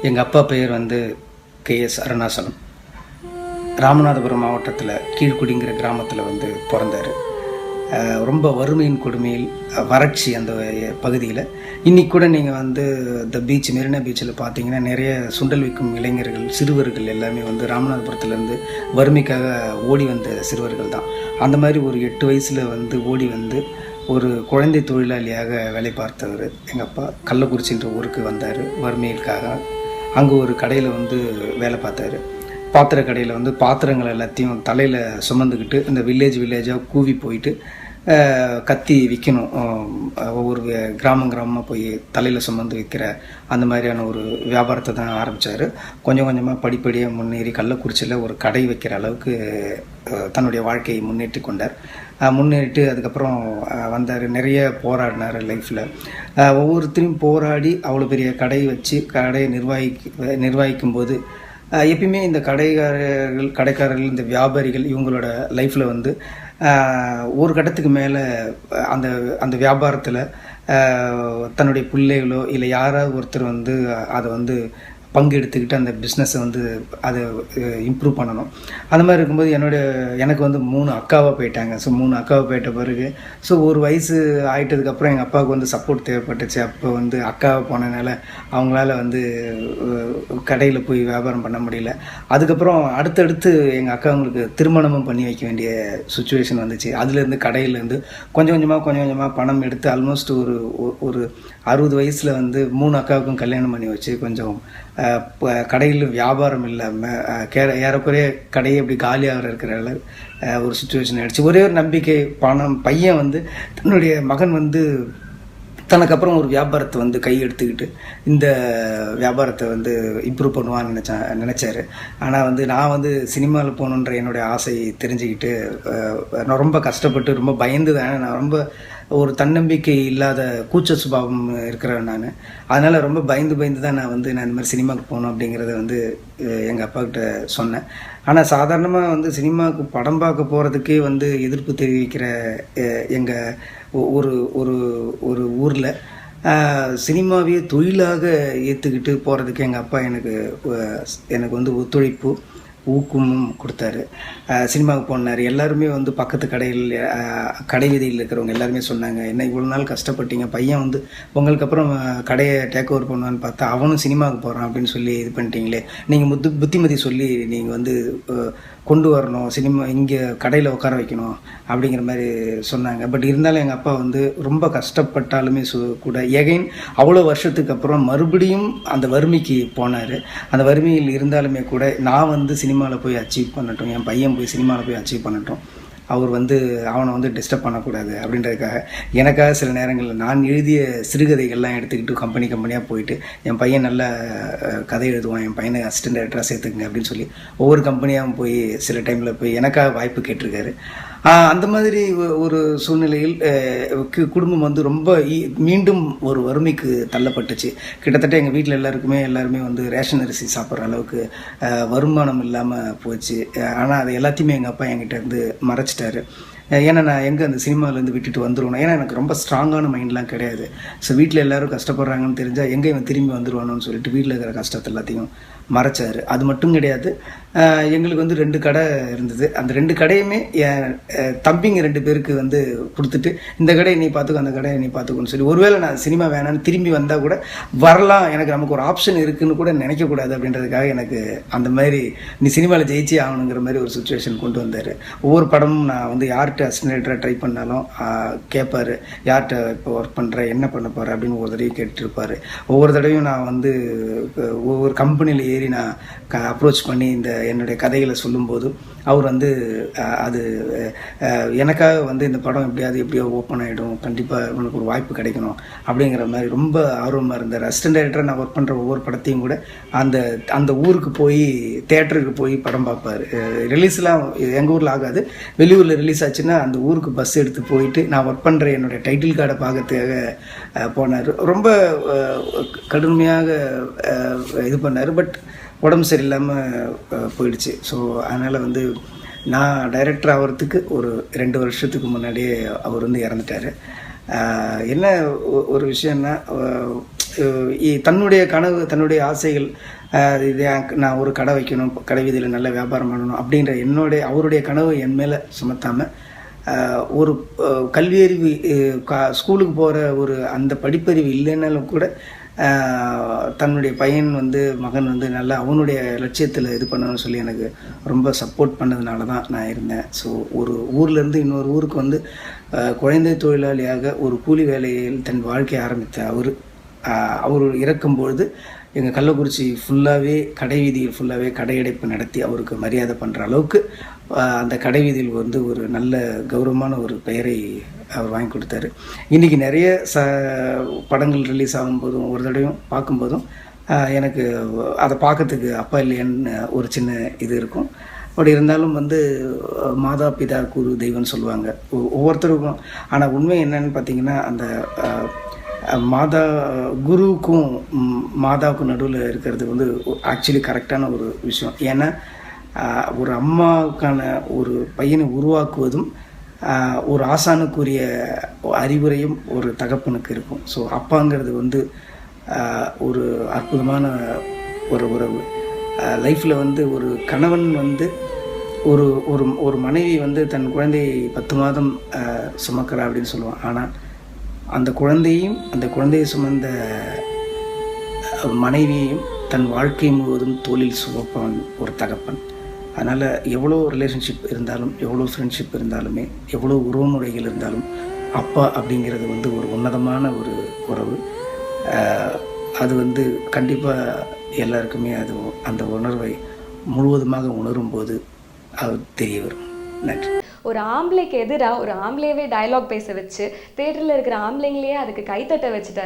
எங்கள் அப்பா பெயர் வந்து KS அருணாசலம். ராமநாதபுரம் மாவட்டத்தில் கீழ்குடிங்கிற கிராமத்தில் வந்து பிறந்தார். ரொம்ப வறுமையின் கொடுமையில் வறட்சி அந்த பகுதியில். இன்றைக்கி கூட நீங்கள் வந்து இந்த பீச் மெரினா பீச்சில் பார்த்தீங்கன்னா நிறைய சுண்டல் விற்கும் இளைஞர்கள், சிறுவர்கள் எல்லாமே வந்து ராமநாதபுரத்துலேருந்து வறுமைக்காக ஓடி வந்த சிறுவர்கள் தான். அந்த மாதிரி ஒரு 8 வயசில் வந்து ஓடி வந்து ஒரு குழந்தை தொழிலாளியாக வேலை பார்த்தவர் எங்கள் அப்பா. கள்ளக்குறிச்சின்ற ஊருக்கு வந்தார் வறுமையிற்காக. அங்கே ஒரு கடையில் வந்து வேலை பார்த்தாரு. பாத்திர கடையில் வந்து பாத்திரங்கள் எல்லாத்தையும் தலையில் சுமந்துக்கிட்டு இந்த வில்லேஜாக கூவி போயிட்டு கத்தி விற்கணும். ஒவ்வொரு கிராமமாக போய் தலையில் சுமந்து விற்கிற அந்த மாதிரியான ஒரு வியாபாரத்தை தான் ஆரம்பித்தார். கொஞ்சம் கொஞ்சமாக படிப்படியாக முன்னேறி கள்ளக்குறிச்சியில் ஒரு கடை வைக்கிற அளவுக்கு தன்னுடைய வாழ்க்கையை முன்னேற்றி கொண்டார். முன்னேறிட்டு அதுக்கப்புறம் வந்தார். நிறைய போராடினார் லைஃப்பில். ஒவ்வொருத்தரையும் போராடி அவ்வளோ பெரிய கடை வச்சு கடையை நிர்வகிக்கும் போது எப்பயுமே இந்த கடைக்காரர்கள் இந்த வியாபாரிகள் இவங்களோட லைஃப்பில் வந்து ஒரு கட்டத்துக்கு மேலே அந்த அந்த வியாபாரத்தில் தன்னுடைய பிள்ளைகளோ இல்லை யாராவது ஒருத்தர் வந்து அதை வந்து பங்கு எடுத்துக்கிட்டு அந்த பிஸ்னஸை வந்து அதை இம்ப்ரூவ் பண்ணணும். அந்த மாதிரி இருக்கும்போது எனக்கு வந்து 3 அக்காவாக போயிட்டாங்க. ஸோ 3 அக்காவாக போயிட்ட பிறகு ஒரு வயசு ஆகிட்டதுக்கப்புறம் எங்கள் அப்பாவுக்கு வந்து சப்போர்ட் தேவைப்பட்டுச்சு. அப்போ வந்து அக்காவை போனதுனால அவங்களால வந்து கடையில் போய் வியாபாரம் பண்ண முடியல. அதுக்கப்புறம் அடுத்தடுத்து எங்கள் அக்காவங்களுக்கு திருமணமும் பண்ணி வைக்க வேண்டிய சுச்சுவேஷன் வந்துச்சு. அதுலேருந்து கடையிலேருந்து கொஞ்சம் கொஞ்சமாக பணம் எடுத்து ஆல்மோஸ்ட் ஒரு 60 வயசில் வந்து 3 அக்காவுக்கும் கல்யாணம் பண்ணி வச்சு கொஞ்சம் கடையில் வியாபாரம் இல்லாமல் ஏறக்குறைய கடையை அப்படி காலியாக இருக்கிற ஒரு சுச்சுவேஷன் ஆகிடுச்சு. ஒரே ஒரு நம்பிக்கை, பையன் வந்து தன்னுடைய மகன் வந்து தனக்கப்புறம் ஒரு வியாபாரத்தை வந்து கை எடுத்துக்கிட்டு இந்த வியாபாரத்தை வந்து இம்ப்ரூவ் பண்ணுவான்னு நினச்சாரு. ஆனால் வந்து நான் வந்து சினிமாவில் போகணுன்ற என்னுடைய ஆசை தெரிஞ்சுக்கிட்டு நான் ரொம்ப கஷ்டப்பட்டு ரொம்ப பயந்து தான். நான் ரொம்ப ஒரு தன்னம்பிக்கை இல்லாத கூச்ச சுபாவம் இருக்கிறேன் நான். அதனால் ரொம்ப பயந்து தான் நான் இந்த மாதிரி சினிமாவுக்கு போகணும் அப்படிங்கிறத வந்து எங்கள் அப்பாக்கிட்ட சொன்னேன். ஆனால் சாதாரணமாக வந்து சினிமாவுக்கு படம் பார்க்க போகிறதுக்கே வந்து எதிர்ப்பு தெரிவிக்கிற எங்கள் ஒரு ஊரில் சினிமாவையே தொழிலாக ஏற்றுக்கிட்டு போகிறதுக்கு எங்கள் அப்பா எனக்கு வந்து ஒத்துழைப்பு ஊக்கமும் கொடுத்தாரு. சினிமாவுக்கு போனார். எல்லாருமே வந்து பக்கத்து கடை வீதியில் இருக்கிறவங்க எல்லாருமே சொன்னாங்க, என்ன இவ்வளோ நாள் கஷ்டப்பட்டீங்க, பையன் வந்து உங்களுக்கு அப்புறம் கடையை டேக் ஓவர் பண்ணுவான்னு பார்த்தா அவனும் சினிமாவுக்கு போகிறான் அப்படின்னு சொல்லி இது பண்ணிட்டீங்களே, நீங்கள் புத்திமதி சொல்லி நீங்கள் வந்து கொண்டு வரணும், சினிமா இங்கே கடையில் உட்கார வைக்கணும் அப்படிங்கிற மாதிரி சொன்னாங்க. பட் இருந்தாலும் எங்கள் அப்பா வந்து ரொம்ப கஷ்டப்பட்டாலுமே கூட எகைன் அவ்வளோ வருஷத்துக்கு அப்புறம் மறுபடியும் அந்த வறுமைக்கு போனார். அந்த வறுமையில் இருந்தாலுமே கூட நான் வந்து சினிமாவில் போய் அச்சீவ் பண்ணட்டும், என் பையன் போய் சினிமாவில் போய் அச்சீவ் பண்ணட்டும், அவர் வந்து அவனை வந்து டிஸ்டர்ப் பண்ணக்கூடாது அப்படின்றதுக்காக எனக்காக சில நேரங்களில் நான் எழுதிய சிறுகதைகள்லாம் எடுத்துக்கிட்டு கம்பெனியாக போயிட்டு என் பையன் நல்ல கதை எழுதுவான், என் பையனை அசிஸ்டன்ட் டைரக்டராக சேர்த்துக்குங்க அப்படின்னு சொல்லி ஒவ்வொரு கம்பெனியாகவும் போய் சில டைமில் போய் எனக்காக வாய்ப்பு கேட்டிருக்காரு. அந்த மாதிரி ஒரு சூழ்நிலையில் குடும்பம் வந்து ரொம்ப மீண்டும் ஒரு வறுமைக்கு தள்ளப்பட்டுச்சு. கிட்டத்தட்ட எங்கள் வீட்டில் எல்லாருமே வந்து ரேஷன் அரிசி சாப்பிட்ற அளவுக்கு வருமானம் இல்லாமல் போச்சு. ஆனால் அது எல்லாத்தையுமே எங்கள் அப்பா என்கிட்ட இருந்து மறைச்சிட்டாரு. ஏன்னா நான் எங்கே அந்த சினிமாவிலேருந்து விட்டுட்டு வந்துடுவேன். ஏன்னா எனக்கு ரொம்ப ஸ்ட்ராங்கான மைண்ட்லாம் கிடையாது. ஸோ வீட்டில் எல்லோரும் கஷ்டப்படுறாங்கன்னு தெரிஞ்சால் எங்கே இவன் திரும்பி வந்துடுவானோன்னு சொல்லிட்டு வீட்டில் இருக்கிற கஷ்டத்தை எல்லாத்தையும் மறைச்சார். அது மட்டும் கிடையாது, எங்களுக்கு வந்து 2 கடை இருந்தது. அந்த 2 கடையுமே என் தம்பிங்க 2 பேருக்கு வந்து கொடுத்துட்டு இந்த கடையை நீ பார்த்துக்கோ, அந்த கடையை நீ பார்த்துக்கோன்னு சொல்லி, ஒருவேளை நான் சினிமா வேணான்னு திரும்பி வந்தால் கூட வரலாம், நமக்கு ஒரு ஆப்ஷன் இருக்குதுன்னு கூட நினைக்கக்கூடாது அப்படின்றதுக்காக எனக்கு அந்த மாதிரி நீ சினிமாவில் ஜெயிச்சே ஆகணுங்கிற மாதிரி ஒரு சுச்சுவேஷன் கொண்டு வந்தார். ஒவ்வொரு படமும் நான் வந்து யார்கிட்ட அசிஸ்டன்ட் ட்ரை பண்ணாலும் கேட்பார், யார்கிட்ட இப்போ ஒர்க் பண்ணுற, என்ன பண்ண போகிற அப்படின்னு ஒரு தடவையும் கேட்டுருப்பார். ஒவ்வொரு தடவையும் நான் வந்து ஒவ்வொரு கம்பெனியில் ஏறி நான் அப்ரோச் பண்ணி இந்த என்னுடைய கதைகளை சொல்லும்போது அவர் வந்து அது எனக்காக வந்து இந்த படம் எப்படியோ ஓப்பன் ஆகிடும், கண்டிப்பாக உனக்கு ஒரு வாய்ப்பு கிடைக்கணும் அப்படிங்கிற மாதிரி ரொம்ப ஆர்வமாக இருந்தார். அசிஸ்டன்ட் டைரக்டராக நான் ஒர்க் பண்ணுற ஒவ்வொரு படத்தையும் கூட அந்த ஊருக்கு போய் தேட்டருக்கு போய் படம் பார்ப்பார். ரிலீஸ்லாம் எங்கள் ஊரில் ஆகாது, வெளியூரில் ரிலீஸ் ஆச்சுன்னா அந்த ஊருக்கு பஸ் எடுத்து போயிட்டு நான் ஒர்க் பண்ணுற என்னுடைய டைட்டில் கார்டை பார்க்கறதுக்காக போனார். ரொம்ப கடுமையாக இது பண்ணார். பட் உடம்பு சரியில்லாமல் போயிடுச்சு. ஸோ அதனால் வந்து நான் டைரக்டர் ஆகிறதுக்கு ஒரு 2 வருஷத்துக்கு முன்னாடியே அவர் வந்து இறந்துட்டார். என்ன ஒரு விஷயம்னா, தன்னுடைய கனவு, தன்னுடைய ஆசைகள், இது நான் ஒரு கடை வைக்கணும், கடை வீதியில் நல்ல வியாபாரம் பண்ணணும் அப்படின்ற அவருடைய கனவு என் மேலே சுமத்தாமல், ஒரு கல்வியறிவு, ஸ்கூலுக்கு போகிற ஒரு அந்த படிப்பறிவு இல்லைன்னாலும் கூட தன்னுடைய பையன் மகன் நல்லா அவனுடைய லட்சியத்தில் இது பண்ணணும்னு சொல்லி எனக்கு ரொம்ப சப்போர்ட் பண்ணதுனால தான் நான் இருந்தேன். ஸோ ஒரு ஊர்லேருந்து இன்னொரு ஊருக்கு குழந்தை தொழிலாளியாக ஒரு கூலி வேலையில் தன் வாழ்க்கையை ஆரம்பித்த அவர் இறக்கும்பொழுது எங்கள் கள்ளக்குறிச்சி ஃபுல்லாகவே கடை வீதியில் ஃபுல்லாகவே கடையடைப்பு நடத்தி அவருக்கு மரியாதை பண்ணுற அளவுக்கு அந்த கடை வீதியில் ஒரு நல்ல கௌரவமான ஒரு பெயரை அவர் வாங்கி கொடுத்தாரு. இன்றைக்கி நிறைய படங்கள் ரிலீஸ் ஆகும்போதும் ஒரு தடவையும் பார்க்கும்போதும் எனக்கு அதை பார்க்கறதுக்கு அப்பா இல்லையான்னு ஒரு சின்ன இது இருக்கும். அப்படி இருந்தாலும் மாதா பிதா குரு தெய்வம்னு சொல்லுவாங்க ஒவ்வொருத்தருக்கும். ஆனால் உண்மை என்னன்னு பார்த்தீங்கன்னா, அந்த குருவுக்கும் மாதாவுக்கும் நடுவில் இருக்கிறது ஆக்சுவலி கரெக்டான ஒரு விஷயம். ஏன்னா ஒரு அம்மாவுக்கான ஒரு பையனை உருவாக்குவதும் ஒரு ஆசானுக்குரிய அறிவுரையும் ஒரு தகப்பனுக்கு இருக்கும். ஸோ அப்பாங்கிறது ஒரு அற்புதமான ஒரு உறவு. லைஃப்பில் ஒரு கணவன் ஒரு ஒரு ஒரு மனைவி தன் குழந்தையை 10 மாதம் சுமக்கிறா அப்படின்னு சொல்லுவான். ஆனால் அந்த குழந்தையை சுமந்த மனைவியையும் தன் வாழ்க்கை முழுவதும் தோளில் சுமப்பவன் ஒரு தகப்பன். அதனால் எவ்வளோ ரிலேஷன்ஷிப் இருந்தாலும், எவ்வளோ ஃப்ரெண்ட்ஷிப் இருந்தாலுமே, எவ்வளோ உறவுமுறைகள் இருந்தாலும், அப்பா அப்படிங்கிறது ஒரு உன்னதமான ஒரு உறவு. அது கண்டிப்பாக எல்லாருக்குமே அந்த உணர்வை முழுவதுமாக உணரும்போது அது தெரிய வரும். நன்றி. ஒரு ஆம்பளைக்கு எதிராக ஒரு ஆம்பளையவே டயலாக் பேச வச்சு, தேட்டரில் இருக்கிற ஆம்பளைங்களையே அதுக்கு கைத்தட்ட வச்சுட்டாரு.